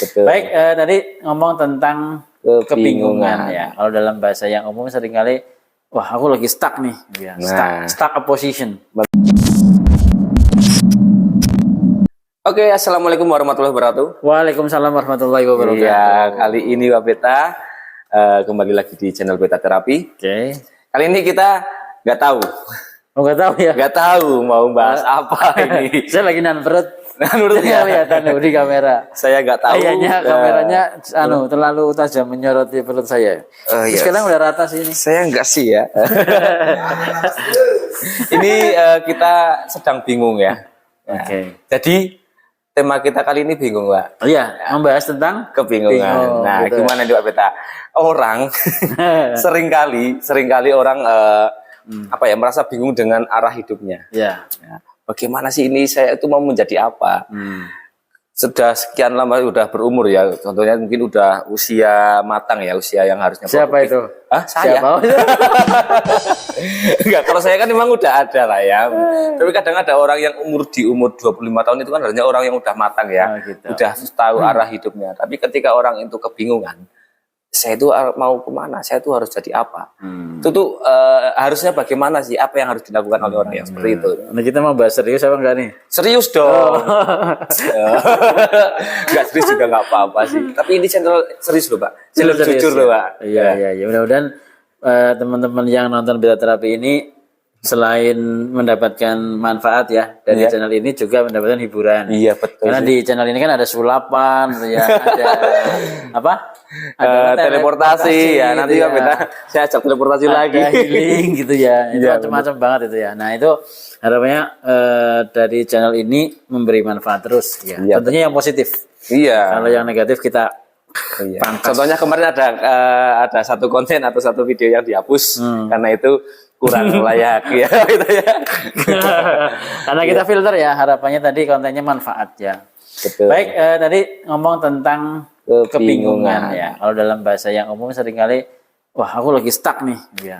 Betul. Baik, tadi ngomong tentang kebingungan ya. Kalau dalam bahasa yang umum seringkali, wah aku lagi stuck nih, ya. Stuck a position. Oke, assalamualaikum warahmatullahi wabarakatuh. Waalaikumsalam warahmatullahi wabarakatuh. Iya, kali ini Pak Beta kembali lagi di channel Beta Terapi. Oke. Kali ini kita nggak tahu. Oh, nggak tahu ya? Nggak tahu mau bahas apa ini. Saya lagi nahan perut. Menurut ya, kelihatan di kamera. saya nggak tahu. Kayaknya kameranya terlalu tajam menyoroti perut saya. Yes. Sekarang udah rata sih ini. Saya nggak sih ya. Ini kita sedang bingung ya. Oke. Jadi tema kita kali ini bingung, Pak. Oh iya, membahas tentang Kebingungan. Nah, betul. Gimana nih Pak Beta? Orang seringkali orang merasa bingung dengan arah hidupnya. Ya. Bagaimana sih ini saya itu mau menjadi apa? Sudah sekian lama udah berumur ya, contohnya mungkin udah usia matang ya, usia yang harusnya. Siapa produktif. Itu? Ah, saya. Enggak, kalau saya kan memang udah ada lah ya. Tapi kadang ada orang yang di umur 25 tahun itu kan harusnya orang yang udah matang ya. Gitu. Udah tahu arah hidupnya. Tapi ketika orang itu kebingungan, saya itu mau kemana? Saya itu harus jadi apa? Itu tuh harusnya bagaimana sih? Apa yang harus dilakukan oleh orang yang seperti itu? Nah, kita mau bahas serius apa enggak nih? Serius dong. Enggak serius juga enggak apa-apa sih. Tapi ini channel serius loh, Pak. Channel jujur loh, Pak. Iya. Mudah-mudahan teman-teman yang nonton Beta Terapi ini selain mendapatkan manfaat ya dari channel ini juga mendapatkan hiburan. Iya, betul. Karena di channel ini kan ada sulapan ya, ada apa? Ada teleportasi ya. Nanti Beta saya ajak teleportasi lagi. Healing gitu ya. Itu macam-macam banget itu ya. Nah, itu harapannya dari channel ini memberi manfaat terus ya. Tentunya yang positif. Iya. Kalau yang negatif kita contohnya kemarin ada satu konten atau satu video yang dihapus karena itu kurang layak ya gitu ya. Karena kita filter ya, harapannya tadi kontennya manfaat ya. Betul. Baik, tadi ngomong tentang kebingungan ya. Kalau dalam bahasa yang umum seringkali, wah aku lagi stuck nih, ya.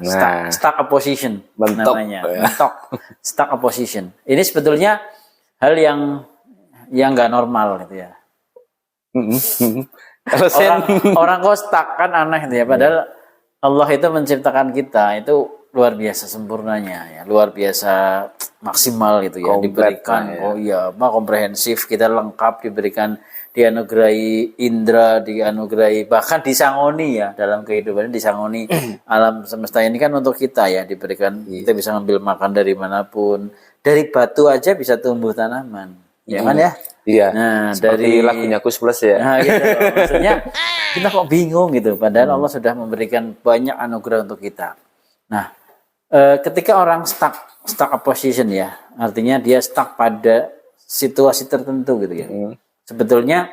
Stuck a position namanya. Mentok, stuck a position. Ini sebetulnya hal yang nggak normal gitu ya. Orang kok stuck kan aneh gitu ya. Padahal Allah itu menciptakan kita itu luar biasa sempurnanya ya, luar biasa maksimal gitu ya. Diberikan komprehensif, kita lengkap, diberikan, dianugerahi indra, dianugerahi bahkan disangoni ya, dalam kehidupan disangoni alam semesta ini kan untuk kita ya, diberikan kita bisa ngambil makan dari manapun, dari batu aja bisa tumbuh tanaman ya kan ya. Iya. Nah, seperti dari lagunya Kus Plus ya. Nah, gitu. Maksudnya kita kok bingung gitu, padahal Allah sudah memberikan banyak anugerah untuk kita. Nah, ketika orang stuck a position ya, artinya dia stuck pada situasi tertentu gitu ya. Sebetulnya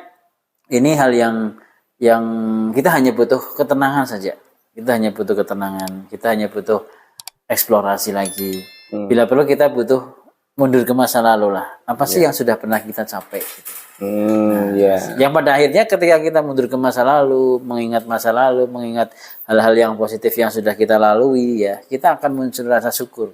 ini hal yang kita hanya butuh ketenangan saja. Kita hanya butuh ketenangan, kita hanya butuh eksplorasi lagi. Bila perlu kita butuh mundur ke masa lalu lah. Apa sih yang sudah pernah kita capai gitu. Yang pada akhirnya ketika kita mundur ke masa lalu, mengingat masa lalu, mengingat hal-hal yang positif yang sudah kita lalui ya, kita akan muncul rasa syukur.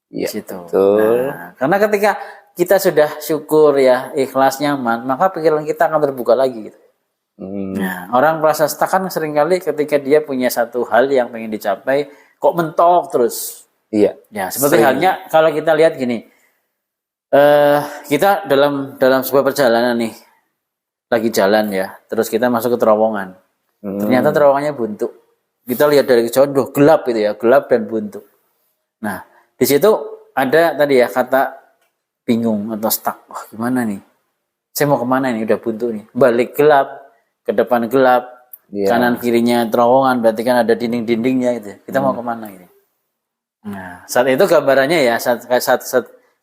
Iya, gitu. Betul. Nah, karena ketika kita sudah syukur ya, ikhlas, nyaman, maka pikiran kita akan terbuka lagi gitu. Nah, orang merasa stuck kan seringkali ketika dia punya satu hal yang pengen dicapai, kok mentok terus. Iya. Ya, seperti halnya kalau kita lihat gini. Kita dalam sebuah perjalanan nih, lagi jalan ya, terus kita masuk ke terowongan. Ternyata terowongannya buntu. Kita lihat dari jauh gelap gitu ya, gelap dan buntu. Nah, di situ ada tadi ya kata bingung atau stuck. Wah, gimana nih? Saya mau kemana nih? Udah buntu nih. Balik gelap, ke depan gelap, kanan kirinya terowongan, berarti kan ada dinding-dindingnya gitu. Kita mau kemana ini? Nah, saat itu gambarannya ya, saat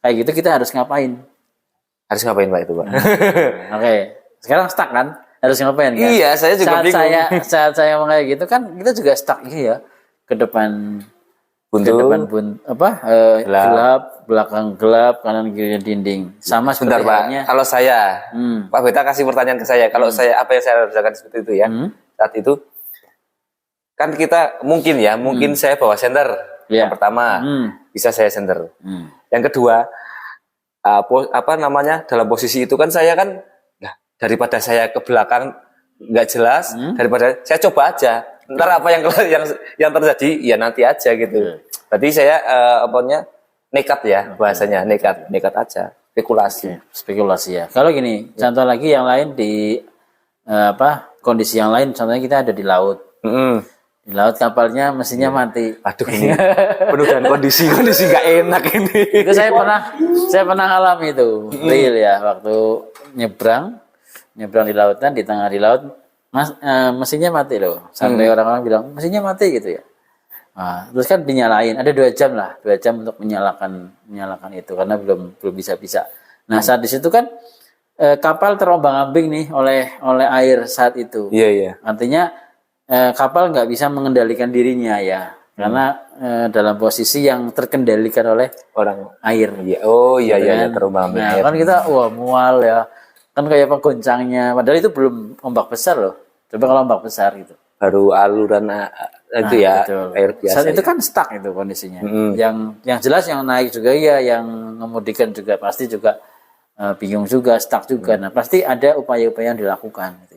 kayak gitu kita harus ngapain? Harus ngapain Pak itu Pak? Oke. Sekarang stuck kan? Harus ngapain kan? Iya, saya juga bingung. Saat saya mau kayak gitu kan kita juga stuck ya. Ke depan gelap, belakang gelap, kanan kiri dinding. Sama sebentar Pak. Kalau saya, Pak Beta kasih pertanyaan ke saya. Kalau saya apa yang saya kerjakan seperti itu ya? Saat itu kan kita mungkin saya bawa senter. Yang pertama bisa saya senter. Yang kedua dalam posisi itu kan saya kan daripada saya ke belakang nggak jelas, daripada saya coba aja. Ntar apa yang terjadi ya nanti aja gitu. Berarti saya nekat ya bahasanya, nekat aja, spekulasi. Spekulasi ya. Kalau gini, contoh lagi yang lain di kondisi yang lain, contohnya kita ada di laut. Di laut kapalnya mesinnya mati. Aduh ini penuh dengan kondisi nggak enak ini. Itu saya pernah alami itu. Real ya, waktu nyebrang di lautan, di tengah di laut, mesinnya mati loh. Sampai orang-orang bilang mesinnya mati gitu ya. Nah, terus kan dinyalain, ada 2 jam untuk menyalakan itu karena belum bisa. Nah, saat di situ kan kapal terombang-ambing nih oleh air saat itu. Iya. Artinya kapal nggak bisa mengendalikan dirinya ya, karena dalam posisi yang terkendalikan oleh orang air. Iya. Oh iya gitu iya terombang-ambing. Nah, kan kita mual ya, kan kayak penggoncangnya. Padahal itu belum ombak besar loh. Coba kalau ombak besar gitu. Baru aluran itu ya betul. air biasa. Saat itu kan stuck itu kondisinya. Yang jelas yang naik juga ya, yang mengemudikan juga pasti juga bingung juga, stuck juga. Nah pasti ada upaya-upaya yang dilakukan gitu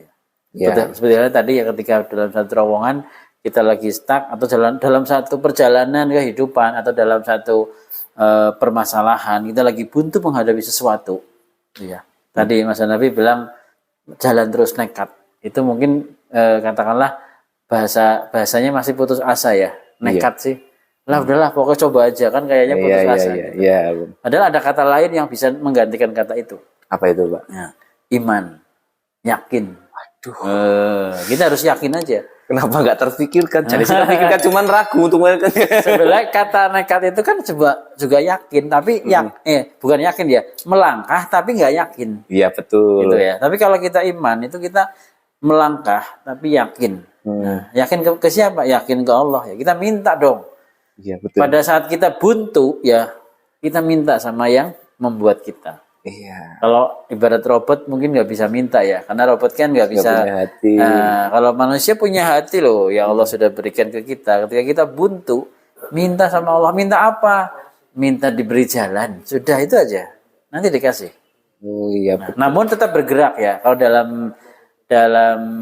ya. Seperti tadi ya, ketika dalam satu terowongan kita lagi stuck atau dalam satu perjalanan kehidupan atau dalam satu permasalahan kita lagi buntu menghadapi sesuatu. Ya. Tadi Mas Nabi bilang jalan terus nekat. Itu mungkin katakanlah bahasanya masih putus asa ya. Nekat sih. Lah udahlah pokoknya coba aja, kan kayaknya putus asa. Iya. Padahal ada kata lain yang bisa menggantikan kata itu. Apa itu, Pak? Ya, iman, yakin. Kita harus yakin aja. Kenapa nggak terpikirkan? Jadi saya pikirkan cuman ragu untuk sebenarnya kata nekat itu kan juga yakin, tapi bukan yakin ya, melangkah tapi nggak yakin. Iya betul. Gitu ya. Tapi kalau kita iman itu kita melangkah tapi yakin. Nah, yakin ke siapa? Yakin ke Allah ya. Kita minta dong. Iya betul. Pada saat kita buntu ya, kita minta sama yang membuat kita. Iya. Kalau ibarat robot mungkin nggak bisa minta ya, karena robot kan nggak bisa. Punya hati. Kalau manusia punya hati loh, yang Allah sudah berikan ke kita. Ketika kita buntu, minta sama Allah. Minta apa? Minta diberi jalan. Sudah itu aja. Nanti dikasih. Oh iya. Betul. Namun tetap bergerak ya. Kalau dalam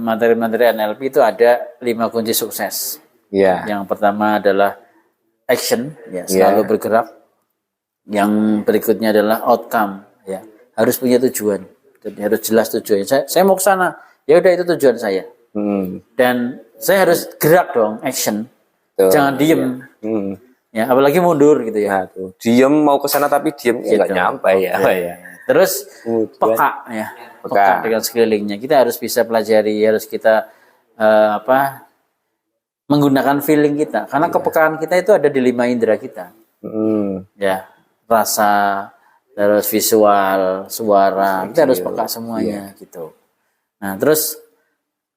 materi-materi NLP itu ada 5 kunci sukses. Iya. Yang pertama adalah action, ya, selalu bergerak. Yang berikutnya adalah outcome. Ya, harus punya tujuan, jadi harus jelas tujuannya. Saya mau ke sana, ya udah itu tujuan saya. Dan saya harus gerak dong, action. Jangan diem. Ya, apalagi mundur gitu ya. Diem mau ke sana tapi diem nggak nyampe ya. Terus peka ya, peka dengan sekelilingnya. Kita harus bisa pelajari, harus kita menggunakan feeling kita. Karena kepekaan kita itu ada di 5 indera kita. Ya, rasa, terus visual, suara, kita harus peka semuanya gitu. Nah, terus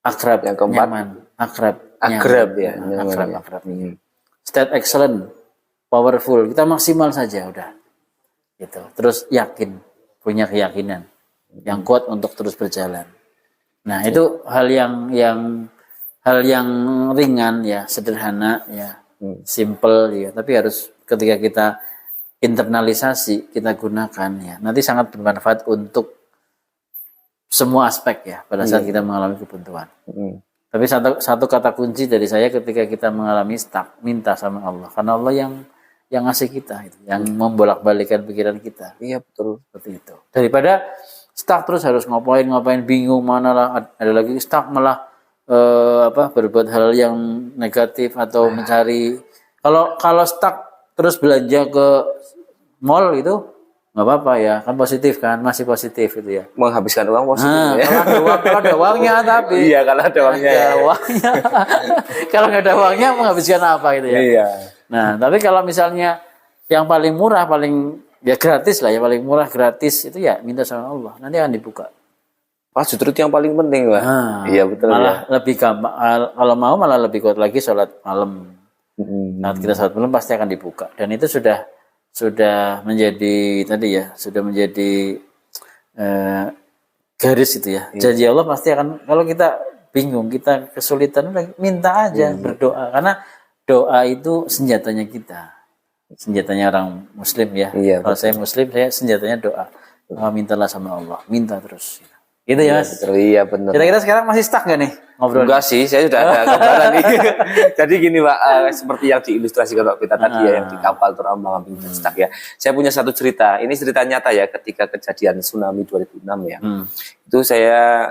akrab, yang keempat, nyaman, akrab ya, akrab. State excellent, powerful, kita maksimal saja udah. Gitu. Terus yakin, punya keyakinan yang kuat untuk terus berjalan. Nah, itu hal yang ringan ya, sederhana ya, simple ya, tapi harus ketika kita internalisasi kita gunakan ya, nanti sangat bermanfaat untuk semua aspek ya pada saat kita mengalami kebuntuan. Tapi satu kata kunci dari saya ketika kita mengalami stuck, minta sama Allah, karena Allah yang ngasih kita itu, yang membolak-balikan pikiran kita. Iya betul, seperti itu. Daripada stuck terus harus ngapain bingung, mana lah ada lagi stuck malah berbuat hal yang negatif atau mencari. Kalau stuck terus belanja ke mall itu nggak apa-apa ya, kan positif kan, masih positif itu ya. Menghabiskan uang positif. Ya. Kalau ada uangnya tapi. Iya, kalau ada uangnya. Kalau nggak ada uangnya menghabiskan apa gitu ya. Iya. Nah, tapi kalau misalnya yang paling murah, paling ya gratis lah ya, paling murah gratis itu ya minta sama Allah, nanti akan dibuka. Justru itu yang paling penting lah. Iya betul. Malah lebih gampang, kalau mau malah lebih kuat lagi sholat malam. Saat kita sholat malam pasti akan dibuka, dan itu sudah menjadi tadi ya, sudah menjadi garis itu ya. Janji Allah pasti akan, kalau kita bingung, kita kesulitan, minta aja, berdoa, karena doa itu senjatanya kita, senjatanya orang Muslim ya. Kalau saya Muslim, saya senjatanya doa. Mintalah sama Allah, minta terus. Gitu ya Mas. Betul, iya benar. Kira-kira sekarang masih stuck nggak nih ngobrol? Enggak sih, saya sudah ada gambaran nih. Jadi gini Pak, seperti yang diilustrasikan Pak kita tadi ya, yang di kapal terombang-ambing dan stuck ya. Saya punya satu cerita, ini cerita nyata ya, ketika kejadian tsunami 2006 ya. Itu saya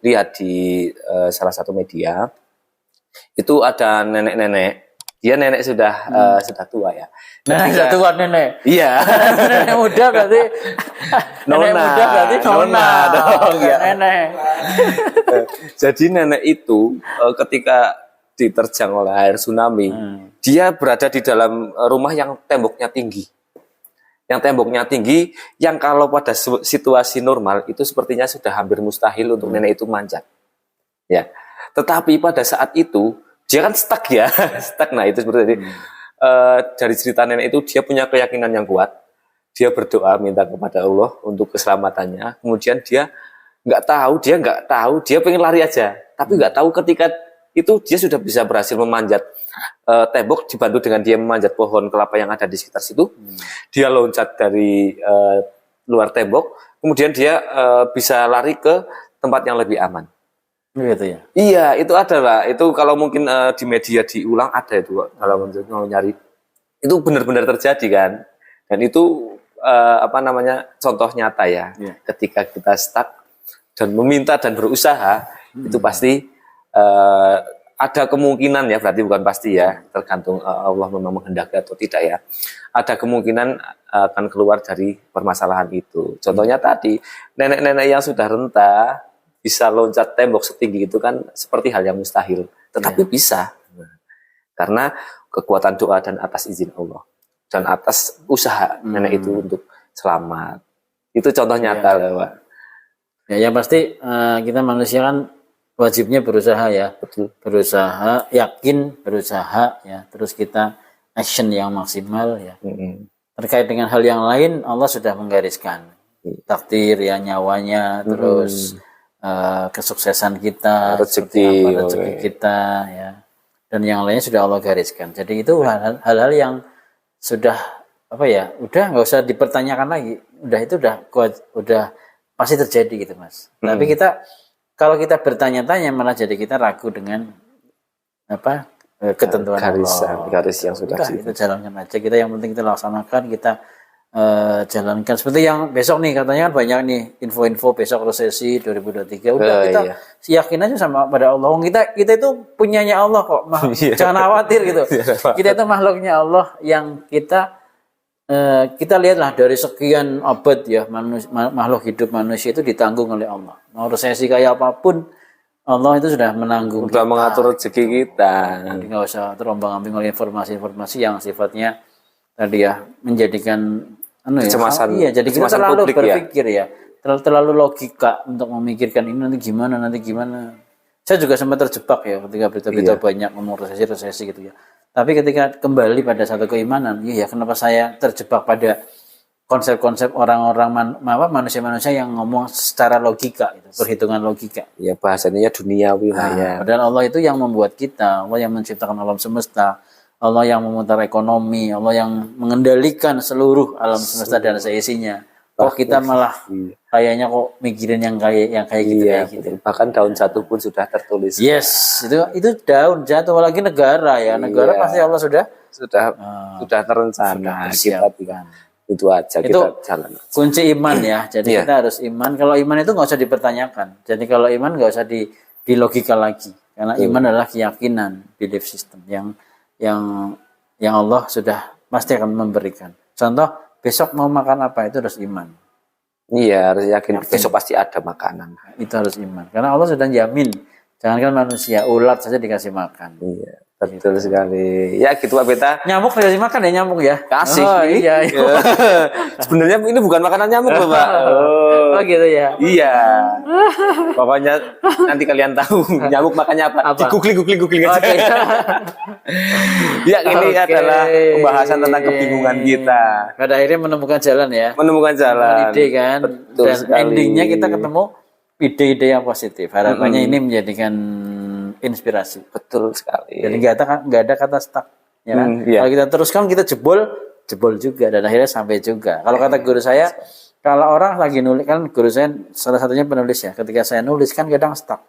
lihat di salah satu media, itu ada nenek-nenek. Dia nenek sudah tua ya. Nah, sudah tua nenek. Iya. Nenek muda berarti Nona. Nenek muda berarti nona dong ya. Nenek. Jadi nenek itu ketika diterjang oleh air tsunami, dia berada di dalam rumah yang temboknya tinggi. Yang temboknya tinggi, yang kalau pada situasi normal itu sepertinya sudah hampir mustahil untuk nenek itu manjat. Ya. Tetapi pada saat itu dia kan stuck ya, stuck. Nah itu seperti tadi. Dari cerita nenek itu dia punya keyakinan yang kuat. Dia berdoa minta kepada Allah untuk keselamatannya. Kemudian dia nggak tahu, dia pengen lari aja. Tapi nggak tahu ketika itu dia sudah bisa berhasil memanjat tembok, dibantu dengan dia memanjat pohon kelapa yang ada di sekitar situ. Dia loncat dari luar tembok, kemudian dia bisa lari ke tempat yang lebih aman. Gitu ya. Iya, itu adalah itu kalau mungkin di media diulang ada itu kalau mau nyari itu benar-benar terjadi kan. Dan itu contoh nyata ya. Ketika kita stuck dan meminta dan berusaha itu pasti ada kemungkinan ya, berarti bukan pasti ya, tergantung Allah memang menghendaki atau tidak ya. Ada kemungkinan akan keluar dari permasalahan itu. Contohnya tadi nenek-nenek yang sudah renta bisa loncat tembok setinggi itu kan seperti hal yang mustahil, tetapi bisa karena kekuatan doa dan atas izin Allah dan atas usaha nenek itu untuk selamat. Itu contoh nyata lah Pak. Ya, yang pasti kita manusia kan wajibnya berusaha ya. Betul. Berusaha, yakin, berusaha ya. Terus kita action yang maksimal ya. Terkait dengan hal yang lain Allah sudah menggariskan takdir ya, nyawanya, terus kesuksesan kita, rezeki kita ya, dan yang lainnya sudah Allah gariskan. Jadi itu hal-hal yang sudah udah nggak usah dipertanyakan lagi, itu udah pasti terjadi gitu Mas. Tapi kalau kita bertanya-tanya malah jadi kita ragu dengan ketentuan Allah. Garis yang sudah kita jalankan aja, kita yang penting kita laksanakan, kita jalankan seperti yang besok nih katanya kan banyak nih info-info besok resesi 2023 udah kita yakin aja sama pada Allah. Kita itu punyanya Allah kok, jangan khawatir gitu. Kita itu makhluknya Allah yang kita lihatlah dari sekian abad ya, makhluk hidup manusia itu ditanggung oleh Allah. Mau resesi kayak apapun Allah itu sudah menanggung, sudah mengatur rezeki kita. Jadi nggak usah terombang-ambing oleh informasi-informasi yang sifatnya tadi ya menjadikan kecemasan. Iya, jadi kita terlalu berpikir ya, terlalu logika untuk memikirkan ini nanti gimana. Saya juga sempat terjebak ya ketika berita-berita banyak ngomong resesi gitu ya. Tapi ketika kembali pada satu keimanan, ya kenapa saya terjebak pada konsep-konsep orang-orang manusia-manusia yang ngomong secara logika, perhitungan logika. Ya bahasanya duniawi lah ya. Padahal Allah itu yang membuat kita, Allah yang menciptakan alam semesta. Allah yang memutar ekonomi, Allah yang mengendalikan seluruh alam semesta dan seisinya. Kok kita malah kayaknya kok mikirin yang kayak gitu. Bahkan daun jatuh pun sudah tertulis. Yes, itu daun jatuh, apalagi negara ya. Negara pasti Allah sudah terencana. Kita itu aja itu kita jalan. Kunci iman ya. Jadi kita harus iman. Kalau iman itu nggak usah dipertanyakan. Jadi kalau iman nggak usah di logika lagi. Karena iman adalah keyakinan, belief system yang Allah sudah pasti akan memberikan. Contoh, besok mau makan apa itu harus iman. Iya, harus yakin besok pasti ada makanan. Itu harus iman. Karena Allah sudah jamin. Jangankan manusia, ulat saja dikasih makan. Iya, betul sekali. Ya gitu Pak Beta. Nyamuk dikasih makan ya nyamuk ya? Kasih. Oh, iya. Sebenarnya ini bukan makanan nyamuk loh Pak. Oh gitu ya? Iya. Pokoknya nanti kalian tahu nyamuk makannya apa. Googling aja. Ya ini adalah pembahasan tentang kebingungan kita. Pada akhirnya menemukan jalan ya. Menemukan jalan. Ide kan. Betul dan sekali. Endingnya kita ketemu ide-ide yang positif. Harapannya ini menjadikan inspirasi. Betul sekali. Jadi nggak ada kata stuck. Ya kan? Kalau kita teruskan kita jebol juga dan akhirnya sampai juga. Kalau kata guru saya, kalau orang lagi nulis, kan guru saya salah satunya penulis ya, ketika saya nulis kan kadang stuck.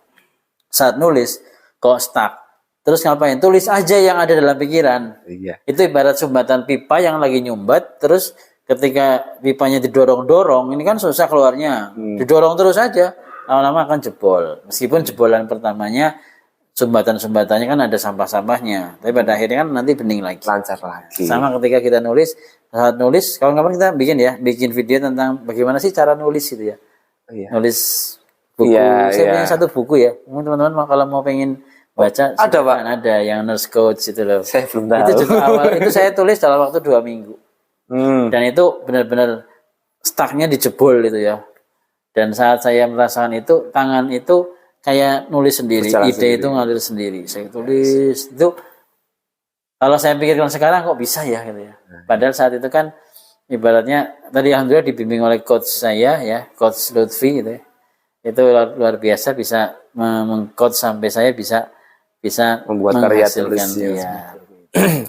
Saat nulis kok stuck, terus ngapain? Tulis aja yang ada dalam pikiran. Iya. Itu ibarat sumbatan pipa yang lagi nyumbat, terus ketika pipanya didorong-dorong, ini kan susah keluarnya. Didorong terus aja, lama-lama akan jebol. Meskipun jebolan pertamanya sumbatan-sumbatannya kan ada sampah-sampahnya, tapi pada akhirnya kan nanti bening lagi. Lancar lagi. Sama ketika kita nulis, saat nulis, kawan-kawan kita bikin video tentang bagaimana sih cara nulis gitu ya. Iya. Nulis buku, saya punya satu buku ya. Teman-teman kalau mau pengen baca, ada Pak. Ada yang nurse coach itu loh. Saya belum tahu. Itu juga awal, itu saya tulis dalam waktu 2 minggu. Dan itu benar-benar stucknya dijebol itu ya. Dan saat saya merasakan itu, tangan itu kayak nulis sendiri, berjalan ide sendiri. itu ngalir sendiri. Saya tulis itu. Kalau saya pikirkan sekarang kok bisa ya gitu ya. Padahal saat itu kan ibaratnya tadi alhamdulillah dibimbing oleh coach saya ya, coach Lutfi gitu ya. Itu luar biasa bisa meng-coach sampai saya bisa membuat karya tulis. Ya.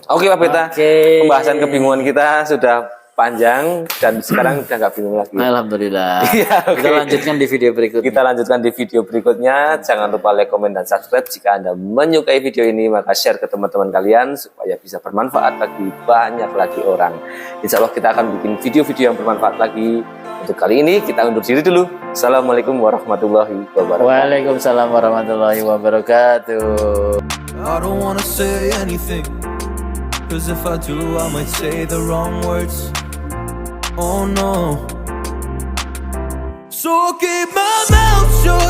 Oke Pak Pendeta, pembahasan kebingungan kita sudah panjang dan sekarang udah nggak bingung lagi. Alhamdulillah. Iya, Kita lanjutkan di video berikutnya. Kita lanjutkan di video berikutnya. Jangan lupa like, komen, dan subscribe. Jika Anda menyukai video ini, maka share ke teman-teman kalian supaya bisa bermanfaat bagi banyak lagi orang. Insya Allah kita akan bikin video-video yang bermanfaat lagi. Untuk kali ini kita undur diri dulu. Assalamualaikum warahmatullahi wabarakatuh. Waalaikumsalam warahmatullahi wabarakatuh. I don't wanna say anything, 'cause if I do I might say the wrong words. Oh no. So keep my mouth shut.